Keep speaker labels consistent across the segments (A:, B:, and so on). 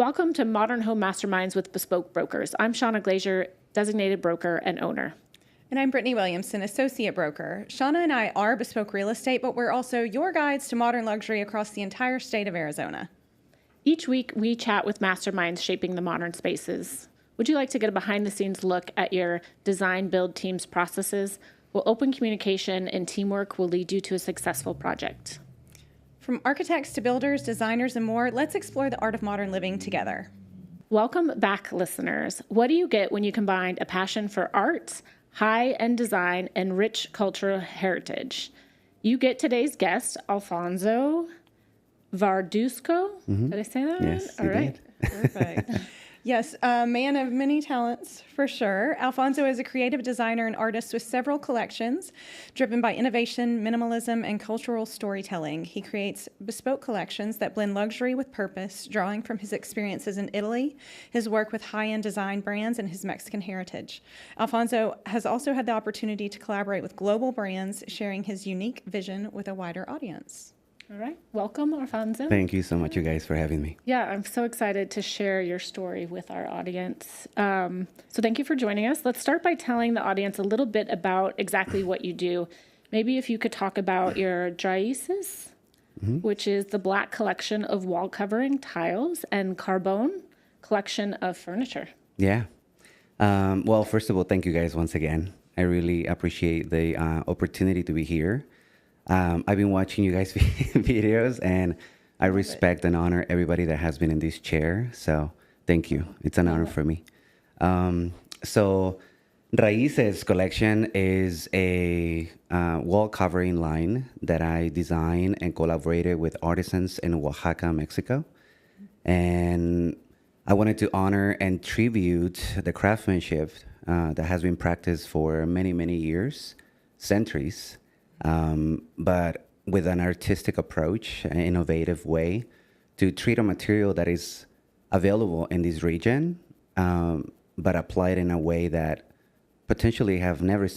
A: Welcome to Modern Home Masterminds with Bespoke Brokers. I'm Shawna Glazier, designated broker and owner.
B: And I'm Brittainy Williamson, associate broker. Shawna and I are bespoke real estate, but we're also your guides to modern luxury across the entire state of Arizona.
A: Each week, we chat with masterminds shaping the modern spaces. Would you like to get a behind-the-scenes look at your design-build team's processes? Well, open communication and teamwork will lead you to a successful project.
B: From architects to builders, designers, and more, let's explore the art of modern living together.
A: Welcome back, listeners. What do you get when you combine a passion for art, high-end design, and rich cultural heritage? You get today's guest, Alfonso Verduzco. Did I say that?
C: Yes,
A: All
C: you
A: right.
C: did.
B: Perfect. Yes, a man of many talents, for sure. Alfonso is a creative designer and artist with several collections driven by innovation, minimalism, and cultural storytelling. He creates bespoke collections that blend luxury with purpose, drawing from his experiences in Italy, his work with high-end design brands, and his Mexican heritage. Alfonso has also had the opportunity to collaborate with global brands, sharing his unique vision with a wider audience.
A: All right. Welcome, Alfonso.
C: Thank you so much, you guys, for having me.
A: Yeah, I'm so excited to share your story with our audience. So thank you for joining us. Let's start by telling the audience a little bit about exactly what you do. Maybe if you could talk about your Raices, which is the black collection of wall covering tiles, and Carbón collection of furniture.
C: Yeah. Well, first of all, thank you guys once again. I really appreciate the opportunity to be here. I've been watching you guys' videos, and I respect and honor everybody that has been in this chair. So thank you. It's an honor for me. So Raices collection is a wall covering line that I designed and collaborated with Artisans in Oaxaca, Mexico. And I wanted to honor and tribute the craftsmanship that has been practiced for many, many years, centuries. But with an artistic approach, an innovative way to treat a material that is available in this region, but applied in a way that potentially has never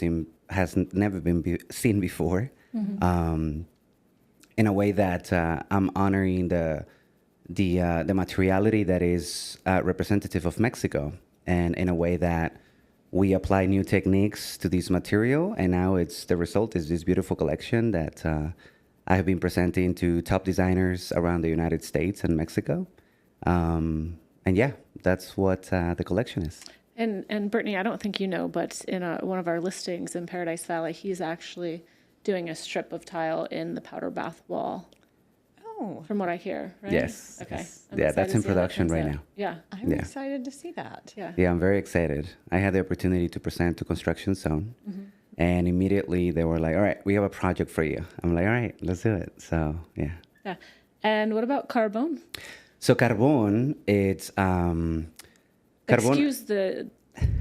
C: been seen before. In a way that I'm honoring the materiality that is representative of Mexico, and in a way that we apply new techniques to this material, and now the result is this beautiful collection that I have been presenting to top designers around the United States and Mexico. And yeah, that's what the collection is.
A: And Brittainy, I don't think you know, but in one of our listings in Paradise Valley, he's actually doing a strip of tile in the powder bath wall.
B: Oh,
A: From what I hear, right?
C: Yes.
A: Okay.
C: Yes.
A: I'm
C: Yeah,
A: excited
C: that's
A: to
C: in
A: see how that
C: production
A: comes
C: right
A: out.
C: now.
A: Yeah.
B: I'm
C: Yeah.
B: excited to see that.
A: Yeah.
C: Yeah, I'm very excited. I had the opportunity to present to Construction Zone, and immediately they were like, all right, we have a project for you. I'm like, all right, let's do it. So, yeah.
A: Yeah. And what about Carbón?
C: So Carbón, it's... Carbón,
A: Excuse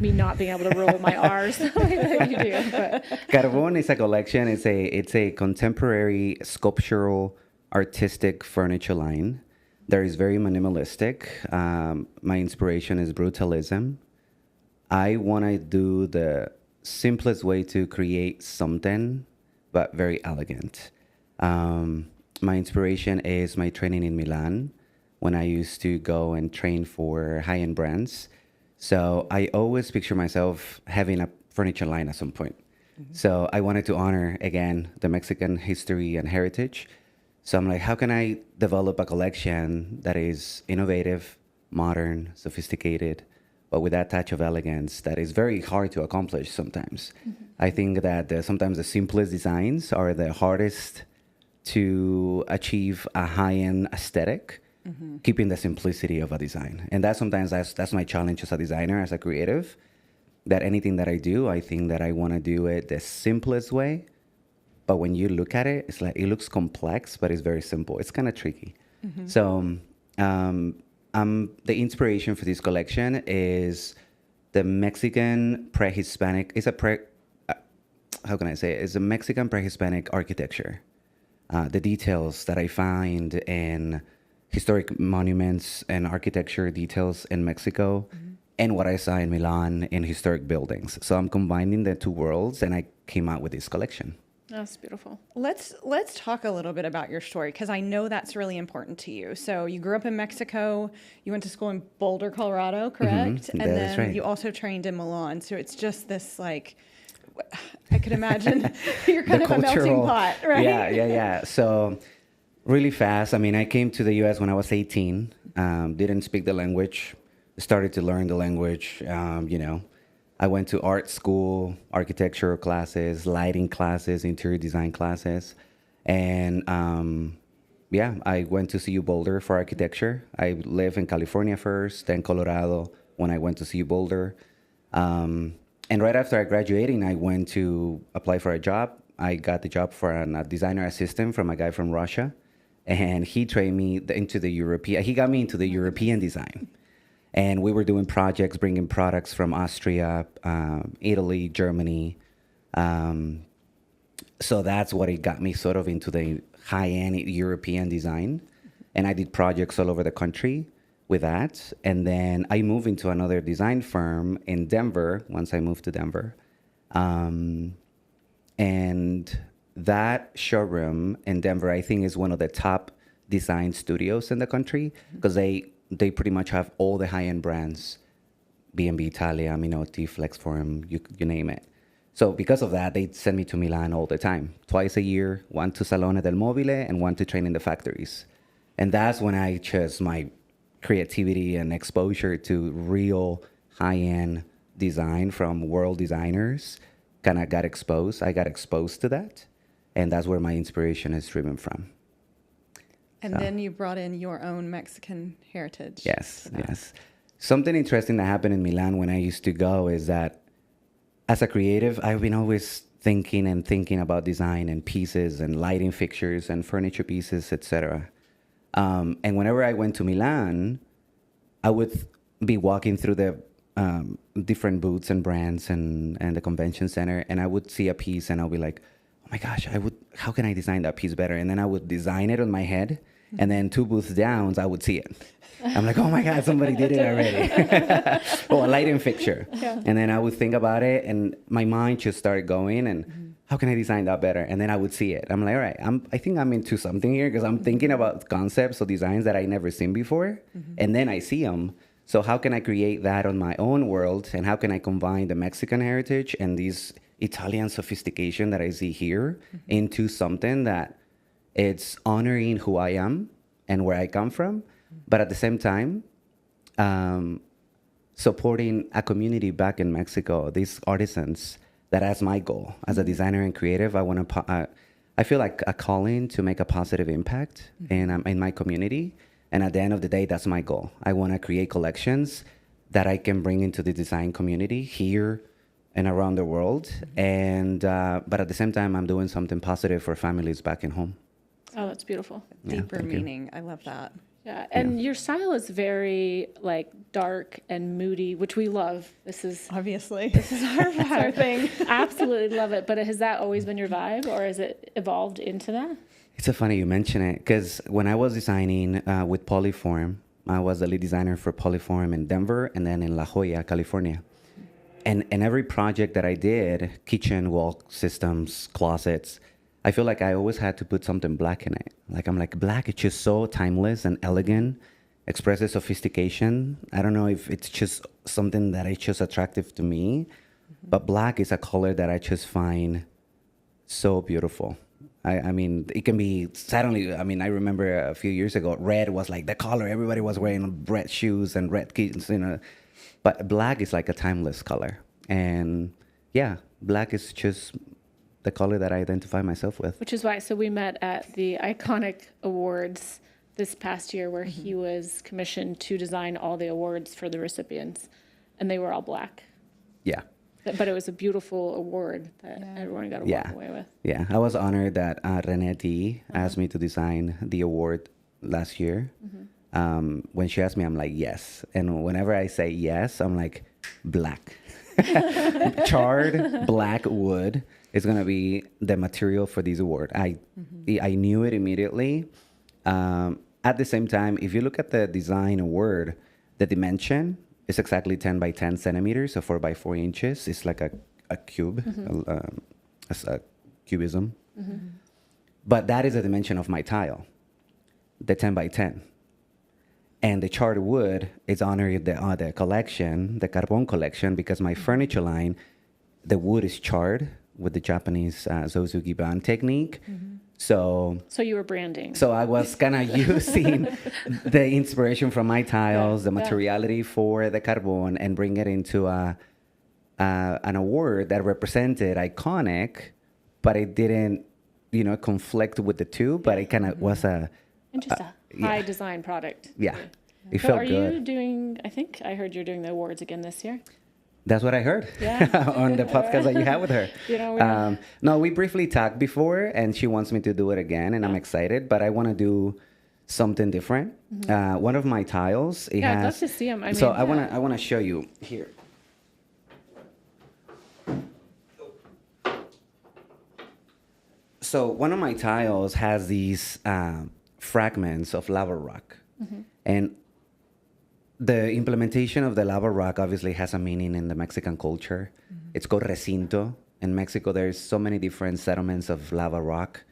A: me not being able to roll my R's the way that you do. But
C: Carbón is a collection. It's a contemporary sculptural artistic furniture line that is very minimalistic. My inspiration is Brutalism. I want to do the simplest way to create something, but very elegant. My inspiration is my training in Milan, when I used to go and train for high-end brands. So I always picture myself having a furniture line at some point. So I wanted to honor, again, the Mexican history and heritage. So I'm like, how can I develop a collection that is innovative, modern, sophisticated, but with that touch of elegance that is very hard to accomplish sometimes. I think that sometimes the simplest designs are the hardest to achieve a high-end aesthetic, keeping the simplicity of a design. And that's my challenge as a designer, as a creative, that anything that I do, I think that I want to do it the simplest way. But when you look at it, it's like it looks complex, but it's very simple. It's kind of tricky. So the inspiration for this collection is the Mexican pre-Hispanic. It's how can I say it? It's a Mexican pre-Hispanic architecture. The details that I find in historic monuments and architecture details in Mexico, and what I saw in Milan in historic buildings. So I'm combining the two worlds, and I came out with this collection.
A: Oh, That's beautiful.
B: Let's talk a little bit about your story, because I know that's really important to you. So you grew up in Mexico, you went to school in Boulder, Colorado, correct? And
C: That's
B: then
C: right.
B: you also trained in Milan. So it's just this, like, I could imagine you're kind of a melting pot, right?
C: Yeah. So really fast. I mean, I came to the U.S. when I was 18. Didn't speak the language. Started to learn the language. I went to art school, architectural classes, lighting classes, interior design classes. And I went to CU Boulder for architecture. I lived in California first, then Colorado when I went to CU Boulder. And right after I graduating, I went to apply for a job. I got the job for a designer assistant from a guy from Russia. And he trained me into the European, he got me into the European design. And we were doing projects, bringing products from Austria, Italy, Germany. So that's what it got me sort of into the high-end European design. And I did projects all over the country with that. And then I moved into another design firm in Denver once I moved to Denver. And that showroom in Denver, I think, is one of the top design studios in the country, because they pretty much have all the high-end brands, B&B Italia, Minotti, Flexform, you name it. So because of that, they send me to Milan all the time, twice a year, one to Salone del Mobile and one to train in the factories. And that's when I chose my creativity and exposure to real high-end design from world designers. Kind of got exposed. I got exposed to that. And that's where my inspiration is driven from.
B: And then you brought in your own Mexican heritage.
C: Yes. Something interesting that happened in Milan when I used to go is that as a creative, I've been always thinking about design and pieces and lighting fixtures and furniture pieces, etc. And whenever I went to Milan, I would be walking through the different booths and brands and the convention center, and I would see a piece and I'll be like, oh my gosh, how can I design that piece better? And then I would design it on my head, and then 2 booths down, I would see it. I'm like, oh my God, somebody did it already. Or a lighting fixture. Yeah. And then I would think about it, and my mind just started going, and how can I design that better? And then I would see it. I'm like, all right, I think I'm into something here, because I'm thinking about concepts or designs that I never seen before, and then I see them. So how can I create that on my own world, and how can I combine the Mexican heritage and these Italian sophistication that I see here into something that it's honoring who I am and where I come from, but at the same time, supporting a community back in Mexico, these artisans. That's my goal as a designer and creative. I feel like a calling to make a positive impact in my community. And at the end of the day, that's my goal. I want to create collections that I can bring into the design community here and around the world. And but at the same time, I'm doing something positive for families back in home.
A: Oh, that's beautiful.
B: Deeper meaning. I love that.
A: Yeah, and your style is very like dark and moody, which we love. This is
B: our
A: our thing. Absolutely love it. But has that always been your vibe, or has it evolved into that?
C: It's so funny you mention it, because when I was designing with Polyform, I was the lead designer for Polyform in Denver and then in La Jolla, California. And every project that I did, kitchen, wall systems, closets, I feel like I always had to put something black in it. I'm like, black is just so timeless and elegant, expresses sophistication. I don't know if it's just something that is just attractive to me, but black is a color that I just find so beautiful. I mean, it can be suddenly, I remember a few years ago, red was like the color. Everybody was wearing red shoes and red kittens, But black is like a timeless color. And yeah, black is just the color that I identify myself with.
A: Which is why, so we met at the Iconic Awards this past year, where he was commissioned to design all the awards for the recipients, and they were all black.
C: Yeah.
A: But it was a beautiful award that everyone got to walk away with.
C: Yeah, I was honored that Renee D asked me to design the award last year. When she asked me, I'm like, yes. And whenever I say yes, I'm like, black. Charred black wood is going to be the material for this award. I knew it immediately. At the same time, if you look at the design award, the dimension is exactly 10 by 10 centimeters, so 4 by 4 inches. It's like a cube, a cubism. But that is the dimension of my tile, the 10 by 10. And the charred wood is honoring the collection, the Carbón collection, because my furniture line, the wood is charred with the Japanese Zozugi band technique. So
A: you were branding.
C: So I was kind of using the inspiration from my tiles, the materiality for the Carbón, and bring it into an award that represented iconic, but it didn't, conflict with the two, but it kind of was a...
A: And just a high design product.
C: Yeah. It
A: So
C: felt
A: are
C: good.
A: you doing, I think I heard you're doing the awards again this year.
C: That's what I heard
A: Yeah.
C: on the podcast that you had with her.
A: We
C: No, we briefly talked before, and she wants me to do it again, and I'm excited, but I want to do something different. One of my tiles, it
A: I'd
C: has...
A: love to see them.
C: I want to show you here. So one of my tiles has these fragments of lava rock, and the implementation of the lava rock obviously has a meaning in the Mexican culture. It's called recinto. In Mexico, there's so many different settlements of lava rock,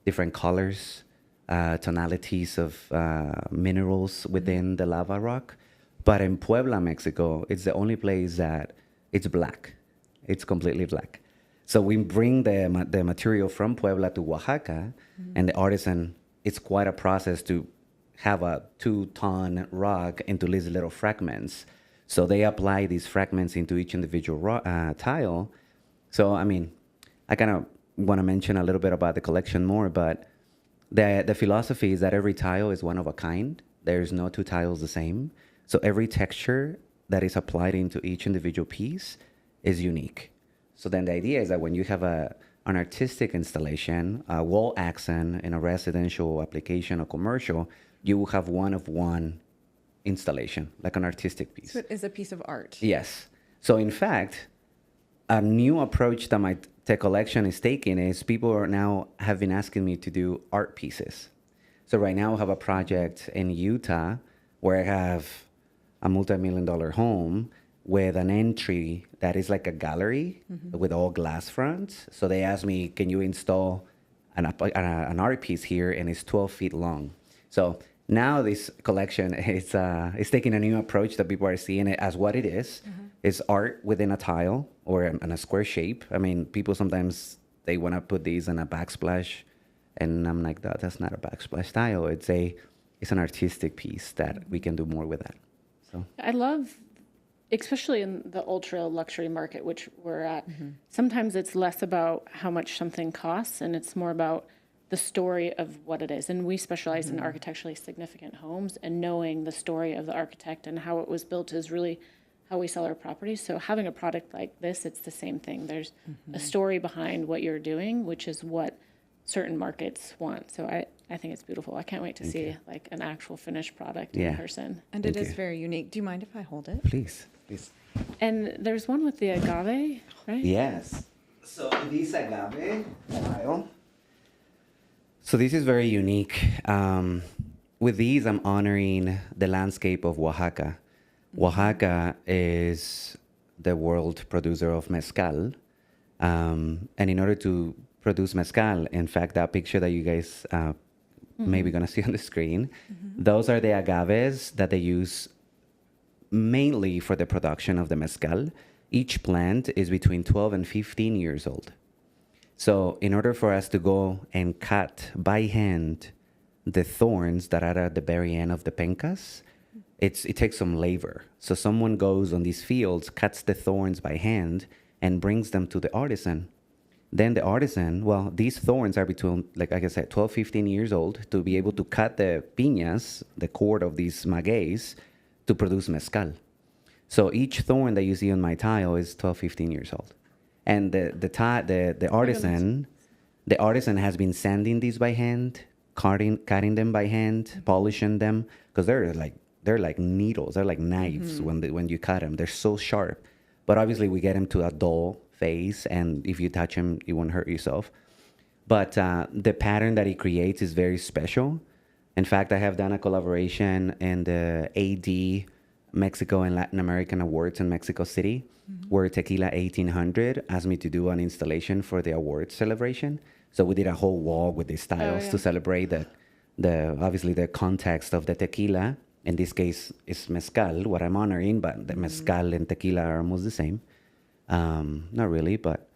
C: different colors, tonalities of minerals within the lava rock. But in Puebla, Mexico, it's the only place that it's black. It's completely black. So we bring the material from Puebla to Oaxaca, and the artisan, it's quite a process to have a 2-ton rock into these little fragments. So they apply these fragments into each individual tile. So, I mean, I kind of want to mention a little bit about the collection more, but the philosophy is that every tile is one of a kind. There's no two tiles the same. So every texture that is applied into each individual piece is unique. So then the idea is that when you have an artistic installation, a wall accent in a residential application or commercial, you will have one of one installation, like an artistic piece.
B: So it is a piece of art.
C: Yes. So in fact, a new approach that my tech collection is taking is people are now have been asking me to do art pieces. So right now I have a project in Utah where I have a multi-million-dollar home with an entry that is like a gallery with all glass fronts. So they asked me, can you install an art piece here? And it's 12 feet long. So now this collection is taking a new approach that people are seeing it as what it is. It's art within a tile or in a square shape. I mean, people sometimes, they want to put these in a backsplash. And I'm like, that's not a backsplash tile. It's an artistic piece that we can do more with that. So
A: I love, especially in the ultra luxury market, which we're at, sometimes it's less about how much something costs and it's more about the story of what it is. And we specialize in architecturally significant homes, and knowing the story of the architect and how it was built is really how we sell our properties. So having a product like this, it's the same thing. There's a story behind what you're doing, which is what certain markets want. So I think it's beautiful. I can't wait to see like an actual finished product in person.
B: And it is very unique. Do you mind if I hold it?
C: please.
A: And there's one with the agave, right?
C: Yes. So this agave tile. So this is very unique. With these, I'm honoring the landscape of Oaxaca. Oaxaca is the world producer of Mezcal. And in order to produce Mezcal, in fact, that picture that you guys maybe going to see on the screen, those are the agaves that they use mainly for the production of the Mezcal. Each plant is between 12 and 15 years old. So in order for us to go and cut by hand the thorns that are at the very end of the pencas, it takes some labor. So someone goes on these fields, cuts the thorns by hand, and brings them to the artisan. Then the artisan, well, these thorns are between, like I said, 12, 15 years old to be able to cut the piñas, the cord of these magueys, to produce mezcal. So each thorn that you see on my tile is 12, 15 years old. And the artisan has been sanding these by hand, cutting them by hand, polishing them, because they're like needles, they're like knives when you cut them. They're so sharp. But obviously we get them to a dull phase, and if you touch them, you won't hurt yourself. But the pattern that he creates is very special. In fact, I have done a collaboration in the AD Mexico and Latin American awards in Mexico City, where Tequila 1800 asked me to do an installation for the awards celebration. So we did a whole wall with these styles to celebrate the obviously the context of the tequila. In this case, it's mezcal, what I'm honoring, but the mezcal and tequila are almost the same. Not really, but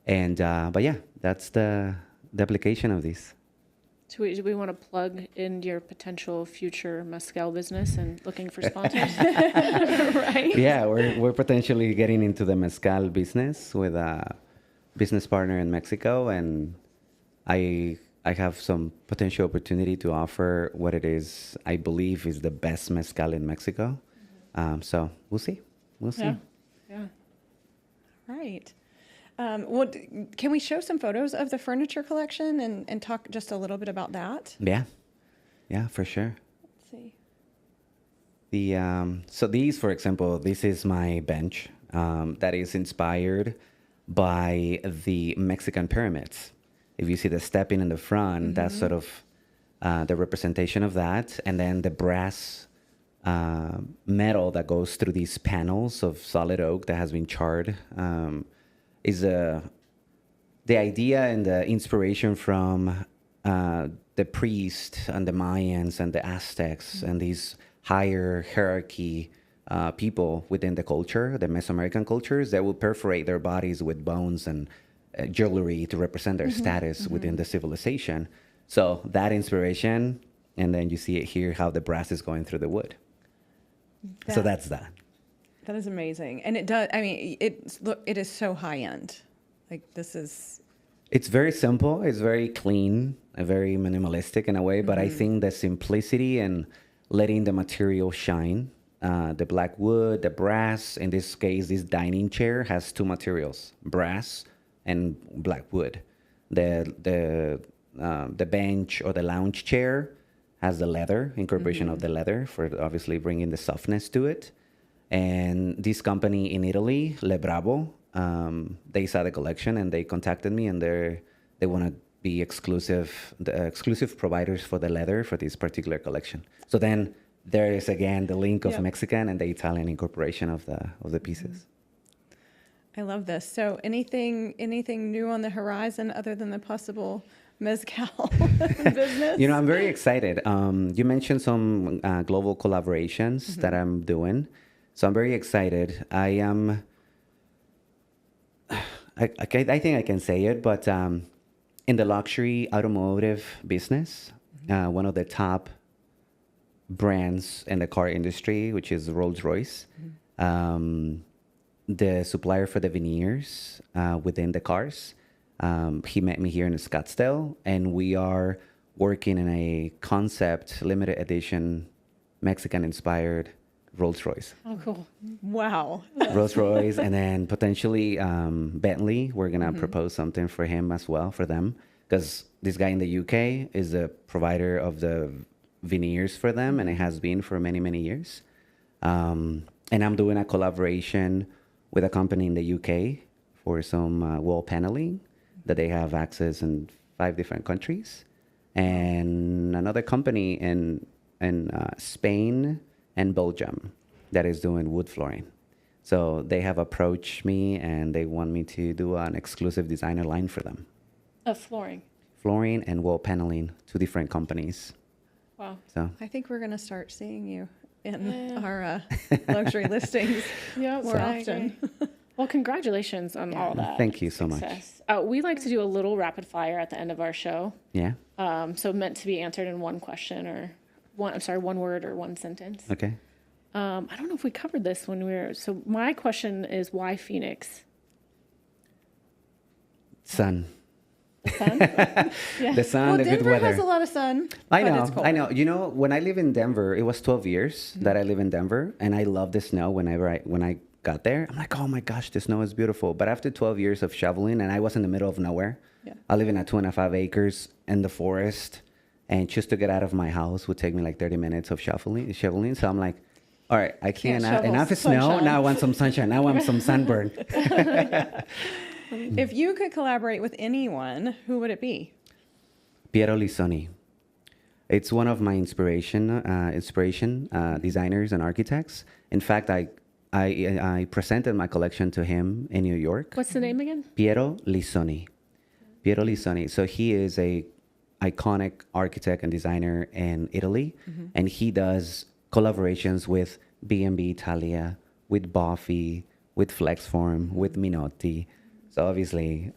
C: yeah, that's the application of these.
A: So do we want to plug in your potential future mezcal business and looking for sponsors? Right?
C: Yeah, we're potentially getting into the mezcal business with a business partner in Mexico, and I have some potential opportunity to offer what it is I believe is the best mezcal in Mexico. So we'll see.
A: Yeah.
B: Right. Can we show some photos of the furniture collection and talk just a little bit about that?
C: Yeah, for sure.
B: Let's see.
C: So these, for example, this is my bench that is inspired by the Mexican pyramids. If you see the stepping in the front, that's sort of the representation of that. And then the brass metal that goes through these panels of solid oak that has been charred is the idea and the inspiration from the priest and the Mayans and the Aztecs and these higher hierarchy people within the culture, the Mesoamerican cultures, that will perforate their bodies with bones and jewelry to represent their status within the civilization. So that inspiration, and then you see it here, how the brass is going through the wood. So that's that.
B: That is amazing. And it does, I mean, it is so high end. Like this is...
C: It's very simple. It's very clean, very minimalistic in a way, but I think the simplicity and letting the material shine, the black wood, the brass, in this case, this dining chair has two materials, brass and black wood. The bench or the lounge chair has the leather, incorporation of the leather for obviously bringing the softness to it. And this company in Italy, Le Bravo, they saw the collection and they contacted me, and they want to be the exclusive providers for the leather for this particular collection. So then there is again the link of Mexican and the Italian incorporation of the pieces.
B: I love this. So anything new on the horizon other than the possible mezcal business?
C: You know, I'm very excited. You mentioned some global collaborations that I'm doing. So I'm very excited. I think I can say it, but in the luxury automotive business, one of the top brands in the car industry, which is Rolls-Royce, the supplier for the veneers within the cars, he met me here in Scottsdale, and we are working in a concept limited edition Mexican-inspired Rolls-Royce.
A: Oh, cool.
B: Wow.
C: Rolls-Royce, and then potentially Bentley. We're going to propose something for him as well, for them. Because this guy in the UK is a provider of the veneers for them, and it has been for many, many years. And I'm doing a collaboration with a company in the UK for some wall paneling that they have access in 5 different countries. And another company in Spain and Belgium that is doing wood flooring. So they have approached me and they want me to do an exclusive designer line for them.
A: Of flooring.
C: Flooring and wall paneling, 2 different companies.
A: Wow.
C: So
B: I think we're going to start seeing you in our luxury listings more often.
A: Well, congratulations on all that.
C: Thank you so
A: success. We like to do a little rapid fire at the end of our show.
C: Yeah.
A: So meant to be answered in one question or one word or one sentence.
C: Okay.
A: I don't know if we covered this when so my question is, why Phoenix?
C: Sun.
A: Sun? Yeah.
C: The sun,
B: Well,
C: the
B: Denver
C: good weather.
B: has a lot of sun.
C: I
B: but
C: know,
B: it's cold.
C: I know. You know, when I live in Denver, it was 12 years that I live in Denver, and I love the snow. When I got there, I'm like, oh my gosh, the snow is beautiful. But after 12 years of shoveling, and I was in the middle of nowhere, I live in 2.5 acres in the forest, and just to get out of my house would take me like 30 minutes of shoveling. So I'm like, all right, I can't enough is snow. Now I want some sunshine. Now I want some sunburn.
B: If you could collaborate with anyone, who would it be?
C: Piero Lissoni. It's one of my inspiration designers and architects. In fact, I presented my collection to him in New York.
A: What's the name again?
C: Piero Lissoni. Piero Lissoni. So he is a iconic architect and designer in Italy, and he does collaborations with B&B Italia, with Buffy, with Flexform, with Minotti. So obviously,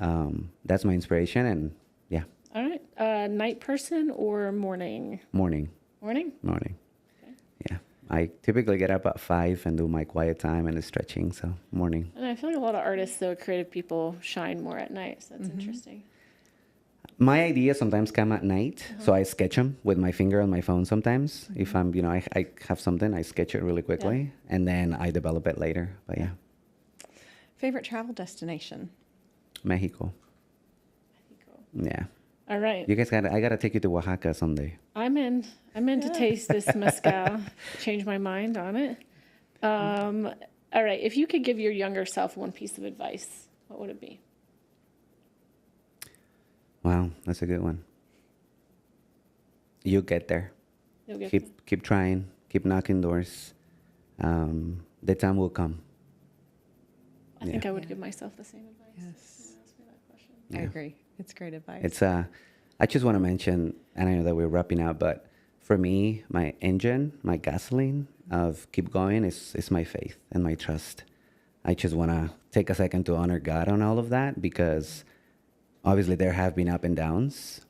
C: that's my inspiration, and yeah.
A: All right. Night person or morning?
C: Morning.
A: Morning?
C: Morning.
A: Okay.
C: Yeah. I typically get up at 5 and do my quiet time and the stretching, so morning.
A: And I feel like a lot of artists, though, creative people shine more at night, so that's interesting.
C: My ideas sometimes come at night, so I sketch them with my finger on my phone sometimes. If I'm, I have something, I sketch it really quickly, and then I develop it later. But yeah.
B: Favorite travel destination?
C: Mexico. Yeah.
A: All right.
C: You guys I gotta take you to Oaxaca someday.
A: I'm in to taste this mezcal. Change my mind on it. All right. If you could give your younger self one piece of advice, what would it be?
C: Wow, that's a good one. You get there.
A: You'll get
C: Keep trying. Keep knocking doors. The time will come.
A: I think I would give myself the same advice.
B: Yes.
A: Someone asked me that question.
B: I agree. It's great advice.
C: It's I just want to mention, and I know that we're wrapping up, but for me, my engine, my gasoline of keep going is my faith and my trust. I just want to take a second to honor God on all of that, because obviously there have been up and downs,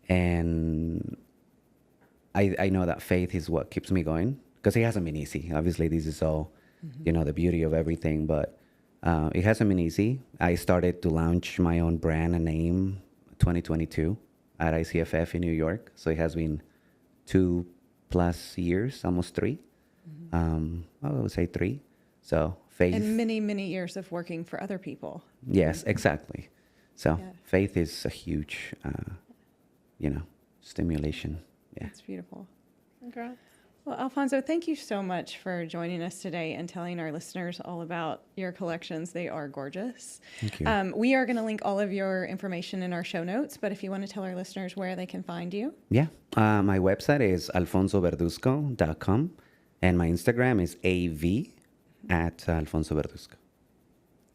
C: and I know that faith is what keeps me going, because it hasn't been easy. Obviously, this is all, the beauty of everything, but it hasn't been easy. I started to launch my own brand and name 2022 at ICFF in New York. So it has been 2+ years, almost 3. I would say 3. So faith.
B: And many, many years of working for other people.
C: Yes, exactly. So
B: Yeah.
C: faith is a huge, stimulation. Yeah.
B: That's beautiful.
A: Congrats.
B: Well, Alfonso, thank you so much for joining us today and telling our listeners all about your collections. They are gorgeous.
C: Thank you.
B: We are going to link all of your information in our show notes, but if you want to tell our listeners where they can find you.
C: Yeah. My website is alfonsoberduzco.com, and my Instagram is AV@Alfonso Verduzco.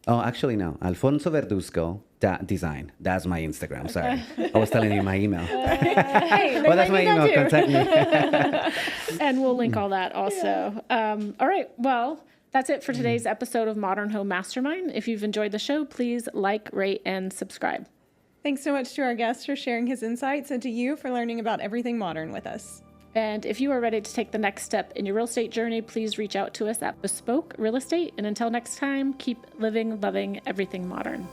C: Oh, actually, no. Alfonso Verduzco .design. That's my Instagram. Sorry. I was telling you my email.
A: Hey,
C: Well, that's my email.
A: too.
C: Contact me.
A: And we'll link all that also. All right. Well, that's it for today's episode of Modern Home Mastermind. If you've enjoyed the show, please like, rate, and subscribe.
B: Thanks so much to our guest for sharing his insights, and to you for learning about everything modern with us.
A: And if you are ready to take the next step in your real estate journey, please reach out to us at Bespoke Real Estate. And until next time, keep living, loving everything modern.